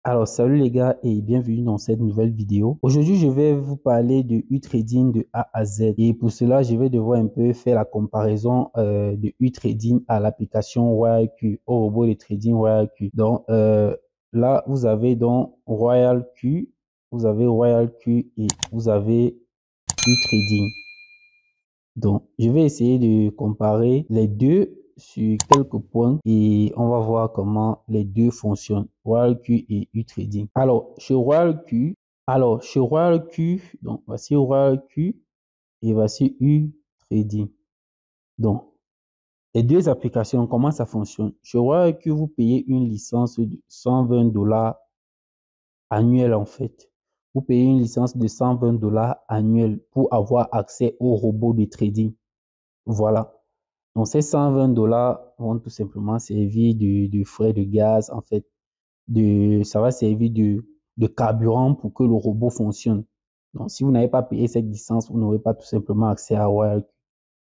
Alors, salut les gars et bienvenue dans cette nouvelle vidéo. Aujourd'hui, je vais vous parler de U-Trading de A à Z. Et pour cela, je vais devoir un peu faire la comparaison de U-Trading à l'application RoyalQ, au robot de trading RoyalQ. Donc, là, vous avez donc RoyalQ, vous avez RoyalQ et vous avez U-Trading. Donc, je vais essayer de comparer les deux sur quelques points et on va voir comment les deux fonctionnent, RoyalQ et U-Trading. Alors, chez RoyalQ, donc voici RoyalQ et voici U-Trading. Donc, les deux applications, comment ça fonctionne? Chez RoyalQ, vous payez une licence de 120 $ annuel en fait. Vous payez une licence de 120 $ annuel pour avoir accès au robot de trading. Voilà. Donc, ces 120 $ vont tout simplement servir de frais de gaz, en fait. Ça va servir de carburant pour que le robot fonctionne. Donc, si vous n'avez pas payé cette licence, vous n'aurez pas tout simplement accès à RoyalQ.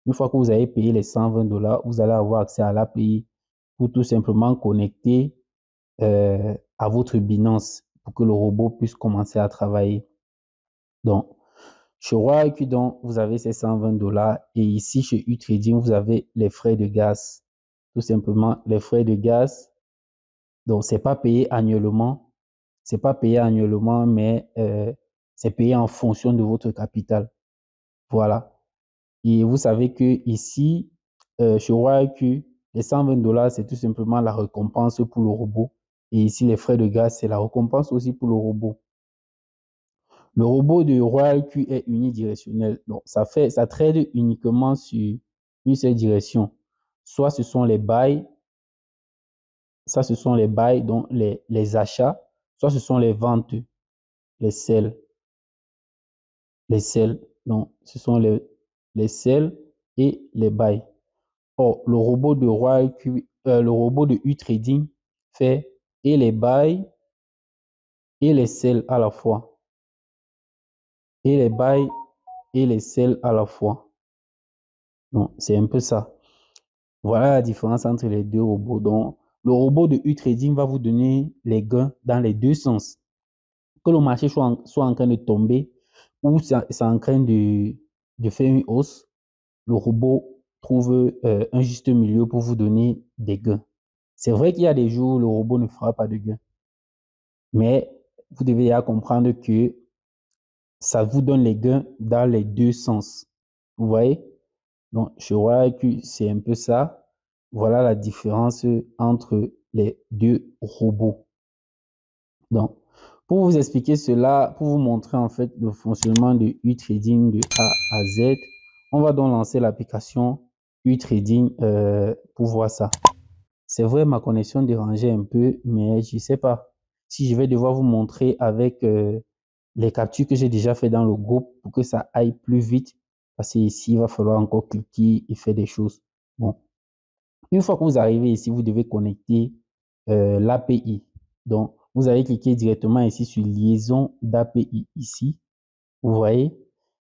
Une fois que vous avez payé les 120 $, vous allez avoir accès à l'API pour tout simplement connecter à votre Binance pour que le robot puisse commencer à travailler. Donc, chez RoyalQ, vous avez ces 120 $ et ici, chez U-Trading, vous avez les frais de gaz. Tout simplement, les frais de gaz. Donc, c'est pas payé annuellement. C'est pas payé annuellement, mais c'est payé en fonction de votre capital. Voilà. Et vous savez que ici, chez RoyalQ, les 120 $, c'est tout simplement la récompense pour le robot. Et ici, les frais de gaz, c'est la récompense aussi pour le robot. Le robot de RoyalQ est unidirectionnel. Donc, ça trade uniquement sur une seule direction. Soit ce sont les buys, donc les achats, soit ce sont les ventes, les sell. Les sell. Donc, ce sont les sell et les buy. Or, le robot de RoyalQ, le robot de U-Trading fait et les buy et les sell à la fois. Et les buy et les sell à la fois. Donc, c'est un peu ça. Voilà la différence entre les deux robots. Donc, le robot de U-Trading va vous donner les gains dans les deux sens. Que le marché soit en train de tomber ou c'est en train de faire une hausse, le robot trouve un juste milieu pour vous donner des gains. C'est vrai qu'il y a des jours où le robot ne fera pas de gains. Mais vous devez comprendre que ça vous donne les gains dans les deux sens. Vous voyez? Donc, je vois que c'est un peu ça. Voilà la différence entre les deux robots. Donc, pour vous expliquer cela, pour vous montrer en fait le fonctionnement de U-Trading de A à Z, on va donc lancer l'application U-Trading pour voir ça. C'est vrai, ma connexion dérangeait un peu, mais je ne sais pas si je vais devoir vous montrer avec les captures que j'ai déjà fait dans le groupe pour que ça aille plus vite. Parce qu'ici, il va falloir encore cliquer et faire des choses. Bon. Une fois que vous arrivez ici, vous devez connecter l'API. Donc, vous allez cliquer directement ici sur liaison d'API ici. Vous voyez,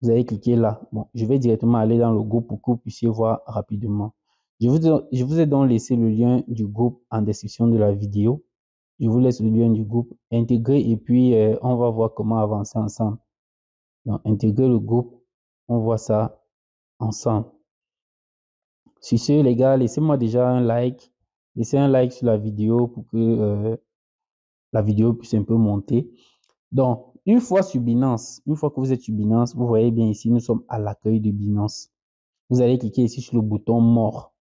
vous allez cliquer là. Bon, je vais directement aller dans le groupe pour que vous puissiez voir rapidement. Je vous ai donc laissé le lien du groupe en description de la vidéo. Je vous laisse le lien du groupe intégré et puis on va voir comment avancer ensemble. Donc, intégrer le groupe, on voit ça ensemble. Sur ce, les gars, laissez-moi déjà un like. Laissez un like sur la vidéo pour que la vidéo puisse un peu monter. Donc, une fois sur Binance, une fois que vous êtes sur Binance, vous voyez bien ici, nous sommes à l'accueil de Binance. Vous allez cliquer ici sur le bouton mort.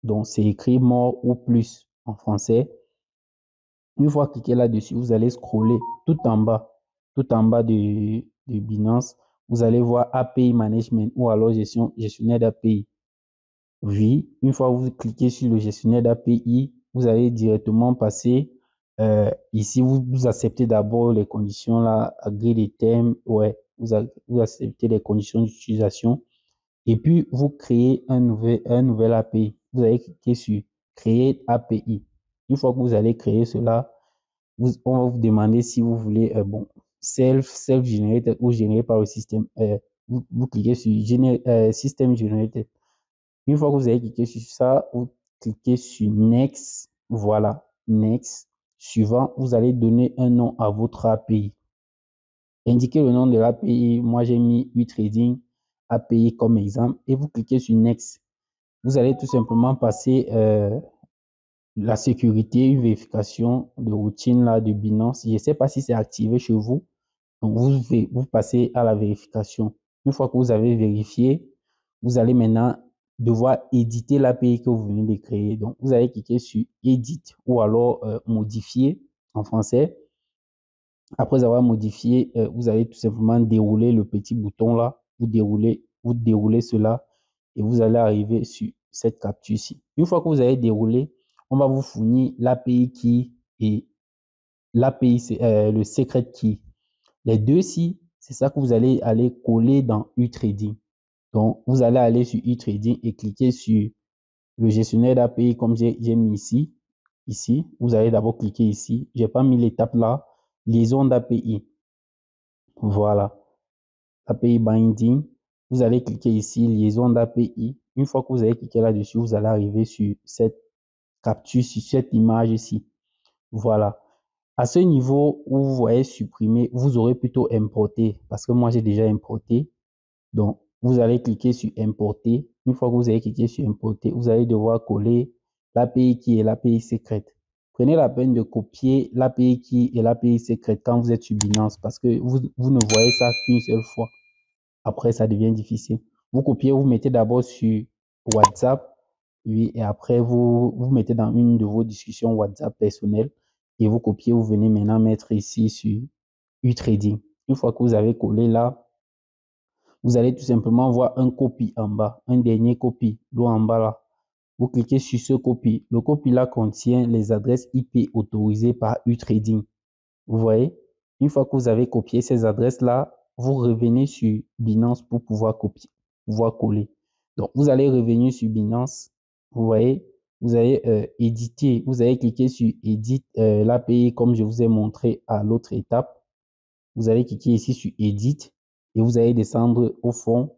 Donc, c'est écrit mort ou plus en français. Une fois cliqué là-dessus, vous allez scroller tout en bas de Binance. Vous allez voir API Management ou alors gestionnaire d'API. Oui, une fois que vous cliquez sur le gestionnaire d'API, vous allez directement passer ici, vous acceptez d'abord les conditions là, agree les termes, ouais, vous acceptez les conditions d'utilisation et puis vous créez un nouvel API. Vous allez cliquer sur créer API. Une fois que vous allez créer cela, on va vous demander si vous voulez, bon, self-generated ou généré par le système. Vous cliquez sur système generated. Une fois que vous avez cliqué sur ça, vous cliquez sur Next. Voilà, Next. suivant, vous allez donner un nom à votre API. Indiquez le nom de l'API. Moi, j'ai mis UTrading API comme exemple et vous cliquez sur Next. Vous allez tout simplement passer la sécurité, une vérification de routine là, de Binance. Je ne sais pas si c'est activé chez vous. Donc, vous passez à la vérification. Une fois que vous avez vérifié, vous allez maintenant devoir éditer l'API que vous venez de créer. Donc, vous allez cliquer sur Edit ou alors Modifier en français. Après avoir modifié, vous allez tout simplement dérouler le petit bouton là. Vous déroulez cela et vous allez arriver sur cette capture-ci. Une fois que vous avez déroulé, on va vous fournir l'API key et l'API, le secret key. Les deux-ci, c'est ça que vous allez aller coller dans UTrading. Donc, vous allez aller sur UTrading et cliquer sur le gestionnaire d'API comme j'ai mis ici. Ici, vous allez d'abord cliquer ici. Je n'ai pas mis l'étape là. Liaison d'API. Voilà. API Binding. Vous allez cliquer ici, liaison d'API. Une fois que vous avez cliqué là-dessus, vous allez arriver sur cette capture, sur cette image ici. Voilà. À ce niveau où vous voyez supprimer, vous aurez plutôt importé parce que moi j'ai déjà importé. Donc, vous allez cliquer sur importer. Une fois que vous avez cliqué sur importer, vous allez devoir coller l'API qui est l'API secrète. Prenez la peine de copier l'API qui est l'API secrète quand vous êtes sur Binance parce que vous ne voyez ça qu'une seule fois. Après, ça devient difficile. Vous copiez, vous mettez d'abord sur WhatsApp, oui, et après, vous mettez dans une de vos discussions WhatsApp personnelles et vous copiez, vous venez maintenant mettre ici sur UTrading. Une fois que vous avez collé là, vous allez tout simplement voir un copy en bas, un dernier copy, là en bas là. Vous cliquez sur ce copy. Le copy là contient les adresses IP autorisées par UTrading. Vous voyez? Une fois que vous avez copié ces adresses-là, vous revenez sur Binance pour pouvoir copier, pouvoir coller. Donc, vous allez revenir sur Binance. Vous voyez? Vous allez éditer. Vous allez cliquer sur Edit l'API comme je vous ai montré à l'autre étape. Vous allez cliquer ici sur Edit et vous allez descendre au fond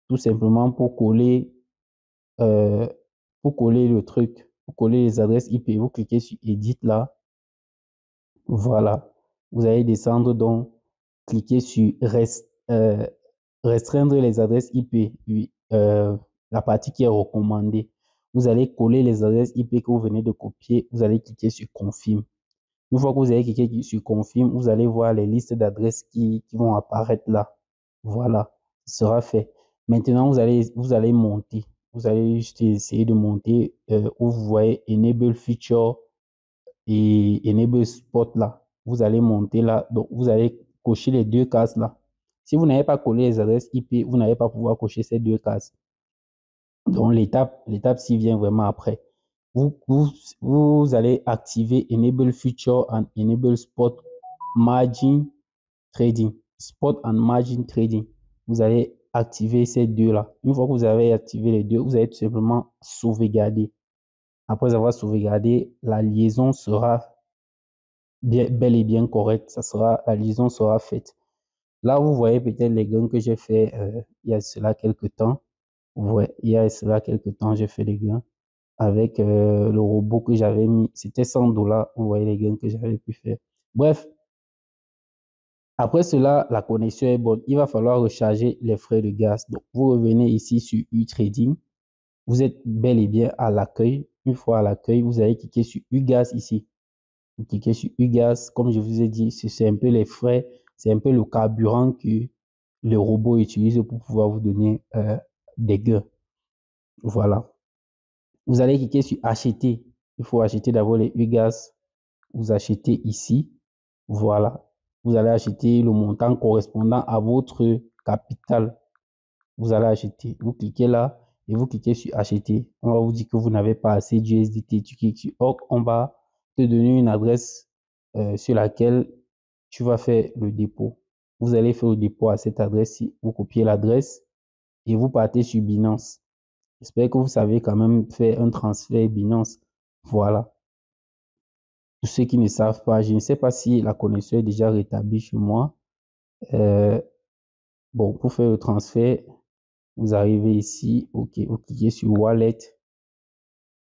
tout simplement euh, pour coller le truc, pour coller les adresses IP. Vous cliquez sur Edit là. Voilà. Vous allez descendre donc, cliquer sur restreindre les adresses IP, oui, la partie qui est recommandée. Vous allez coller les adresses IP que vous venez de copier. Vous allez cliquer sur Confirme. Une fois que vous avez cliqué sur Confirme, vous allez voir les listes d'adresses qui vont apparaître là. Voilà, ce sera fait. Maintenant, vous allez monter. Vous allez juste essayer de monter où vous voyez Enable Feature et Enable Spot là. Vous allez monter là. Donc, vous allez cocher les deux cases là. Si vous n'avez pas collé les adresses IP, vous n'allez pas pouvoir cocher ces deux cases. Donc, l'étape ci vient vraiment après. Vous allez activer Enable Feature and Enable Spot Margin Trading. Spot and Margin Trading. Vous allez activer ces deux-là. Une fois que vous avez activé les deux, vous allez tout simplement sauvegarder. Après avoir sauvegardé, la liaison sera bel et bien correcte. La liaison sera faite. Là, vous voyez peut-être les gains que j'ai fait il y a cela quelques temps. Ouais, il y a cela quelques temps, j'ai fait des gains avec le robot que j'avais mis. C'était 100 $. Vous voyez les gains que j'avais pu faire. Bref, après cela, la connexion est bonne. Il va falloir recharger les frais de gaz. Donc, vous revenez ici sur UTrading. Vous êtes bel et bien à l'accueil. Une fois à l'accueil, vous allez cliquer sur UGAS ici. Vous cliquez sur UGAS. Comme je vous ai dit, c'est un peu les frais, c'est un peu le carburant que le robot utilise pour pouvoir vous donner des gains. Voilà. Vous allez cliquer sur acheter. Il faut acheter d'abord les UGAS. Vous achetez ici. Voilà. Vous allez acheter le montant correspondant à votre capital. Vous allez acheter. Vous cliquez là et vous cliquez sur acheter. On va vous dire que vous n'avez pas assez d'USDT. Tu cliques sur OK. On va te donner une adresse sur laquelle tu vas faire le dépôt. Vous allez faire le dépôt à cette adresse-ci. Vous copiez l'adresse et vous partez sur Binance. J'espère que vous savez quand même faire un transfert Binance. Voilà. Pour ceux qui ne savent pas, je ne sais pas si la connexion est déjà rétablie chez moi. Bon, pour faire le transfert, vous arrivez ici, ok, vous cliquez sur Wallet.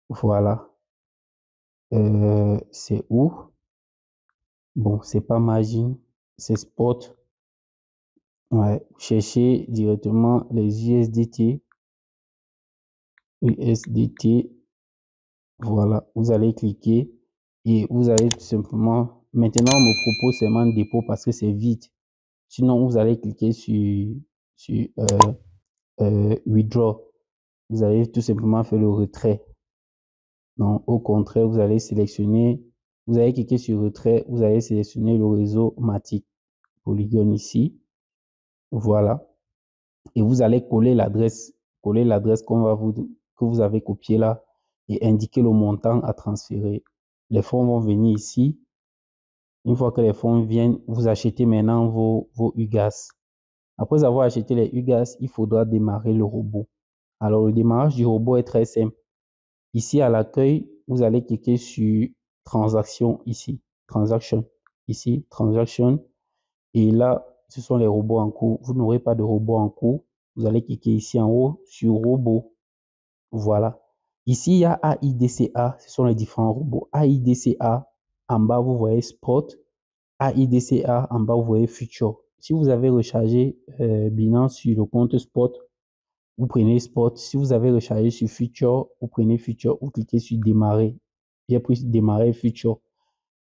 Voilà. C'est où? Bon, c'est pas margin, c'est spot. Ouais, cherchez directement les USDT. USDT, voilà, vous allez cliquer et vous allez tout simplement, maintenant on me propose seulement dépôt parce que c'est vide. Sinon, vous allez cliquer sur withdraw. Vous allez tout simplement faire le retrait. Donc, au contraire, vous allez sélectionner, vous allez cliquer sur retrait, vous allez sélectionner le réseau Matic Polygon ici. Voilà. Et vous allez coller l'adresse que vous avez copiée là et indiquer le montant à transférer. Les fonds vont venir ici. Une fois que les fonds viennent, vous achetez maintenant vos UGAS. Après avoir acheté les UGAS, il faudra démarrer le robot. Alors, le démarrage du robot est très simple. Ici, à l'accueil, vous allez cliquer sur transaction ici, transaction, ici, transaction. Et là, ce sont les robots en cours. Vous n'aurez pas de robot en cours. Vous allez cliquer ici en haut sur robot. Voilà. Ici, il y a AIDCA. Ce sont les différents robots. AIDCA, en bas, vous voyez Spot. AIDCA, en bas, vous voyez Future. Si vous avez rechargé Binance sur le compte Spot, vous prenez Spot. Si vous avez rechargé sur Future, vous prenez Future, vous cliquez sur Démarrer. J'ai pris Démarrer Future.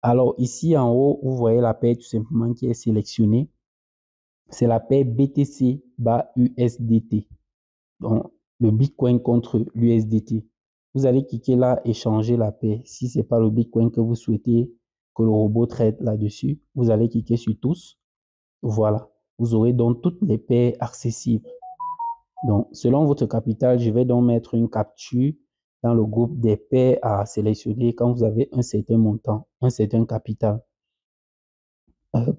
Alors ici en haut, vous voyez la paire tout simplement qui est sélectionnée. C'est la paire BTC bas USDT. Donc le Bitcoin contre l'USDT. Vous allez cliquer là et changer la paire. Si ce n'est pas le Bitcoin que vous souhaitez que le robot traite là-dessus, vous allez cliquer sur tous. Voilà. Vous aurez donc toutes les paires accessibles. Donc, selon votre capital, je vais donc mettre une capture dans le groupe des paires à sélectionner quand vous avez un certain montant, un certain capital.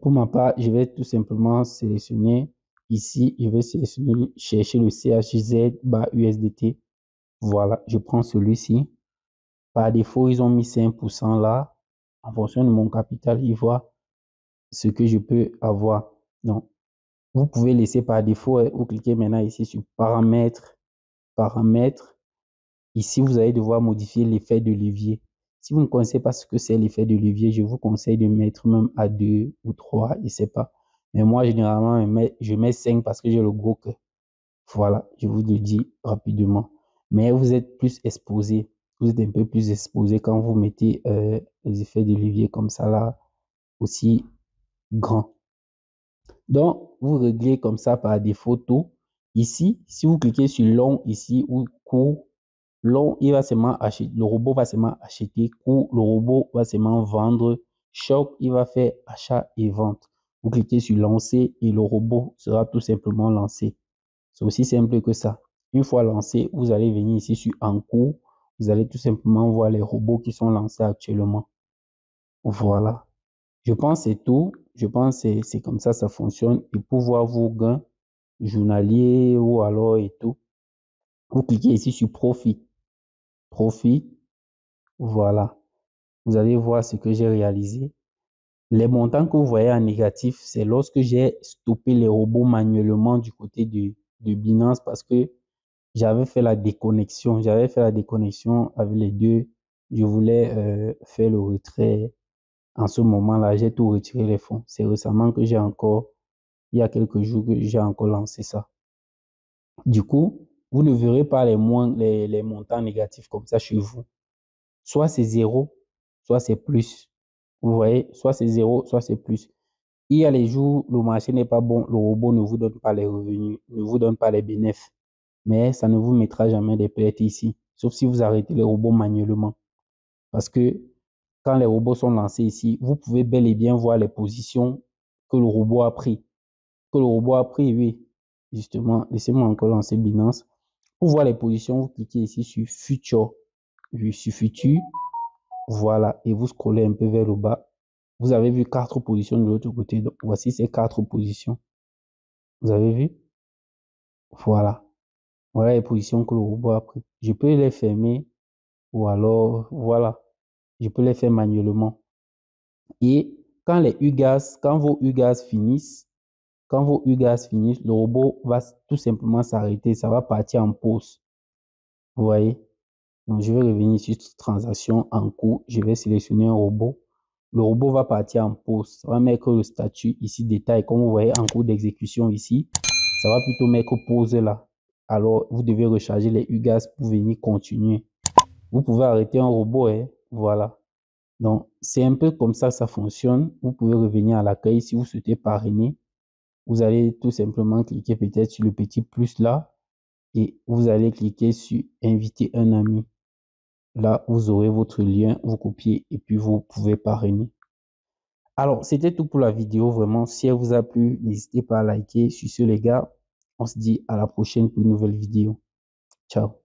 Pour ma part, je vais tout simplement sélectionner ici, je vais sélectionner, chercher le CHZ bas USDT. Voilà, je prends celui-ci. Par défaut, ils ont mis 5% là. En fonction de mon capital, ils voient ce que je peux avoir. Donc, vous pouvez laisser par défaut, vous cliquez maintenant ici sur paramètres, paramètres. Ici, vous allez devoir modifier l'effet de levier. Si vous ne connaissez pas ce que c'est l'effet de levier, je vous conseille de mettre même à 2 ou 3, je ne sais pas. Mais moi, généralement, je mets 5 parce que j'ai le gros cœur. Voilà, je vous le dis rapidement. Mais vous êtes plus exposé. Vous êtes un peu plus exposé quand vous mettez les effets de levier comme ça là, aussi grand. Donc, vous réglez comme ça par défaut tout. Ici, si vous cliquez sur long ici ou court, long, il va seulement acheter, le robot va seulement acheter, court, le robot va seulement vendre, short, il va faire achat et vente. Vous cliquez sur lancer et le robot sera tout simplement lancé. C'est aussi simple que ça. Une fois lancé, vous allez venir ici sur en cours, vous allez tout simplement voir les robots qui sont lancés actuellement. Voilà. Je pense que c'est tout. Je pense que c'est comme ça fonctionne. Et pour voir vos gains journaliers ou alors et tout, vous cliquez ici sur profit. Profit. Voilà. Vous allez voir ce que j'ai réalisé. Les montants que vous voyez en négatif, c'est lorsque j'ai stoppé les robots manuellement du côté de Binance parce que j'avais fait la déconnexion. J'avais fait la déconnexion avec les deux. Je voulais faire le retrait. En ce moment-là, j'ai tout retiré les fonds. C'est récemment que il y a quelques jours que j'ai encore lancé ça. Du coup, vous ne verrez pas les montants négatifs comme ça chez vous. Soit c'est zéro, soit c'est plus. Vous voyez, soit c'est zéro, soit c'est plus. Il y a les jours où le marché n'est pas bon, le robot ne vous donne pas les revenus, ne vous donne pas les bénéfices. Mais ça ne vous mettra jamais des pertes ici, sauf si vous arrêtez les robots manuellement. Parce que quand les robots sont lancés ici, vous pouvez bel et bien voir les positions que le robot a pris. Que le robot a pris, oui. Justement, laissez-moi encore lancer Binance. Pour voir les positions, vous cliquez ici sur Future. Sur Future. Voilà. Et vous scrollez un peu vers le bas. Vous avez vu 4 positions de l'autre côté. Donc, voici ces 4 positions. Vous avez vu? Voilà. Voilà les positions que le robot a pris. Je peux les fermer ou alors, voilà. Je peux les faire manuellement. Et quand vos UGAS finissent, le robot va tout simplement s'arrêter. Ça va partir en pause. Vous voyez? Donc, je vais revenir sur cette transaction en cours. Je vais sélectionner un robot. le robot va partir en pause. Ça va mettre le statut ici, détail, comme vous voyez en cours d'exécution ici. Ça va plutôt mettre pause là. Alors, vous devez recharger les UGAS pour venir continuer. Vous pouvez arrêter un robot, hein, voilà. Donc, c'est un peu comme ça que ça fonctionne. Vous pouvez revenir à l'accueil si vous souhaitez parrainer. Vous allez tout simplement cliquer peut-être sur le petit plus là et vous allez cliquer sur inviter un ami. Là, vous aurez votre lien, vous copiez et puis vous pouvez parrainer. Alors, c'était tout pour la vidéo. Vraiment, si elle vous a plu, n'hésitez pas à liker. Sur ce, les gars, on se dit à la prochaine pour une nouvelle vidéo. Ciao.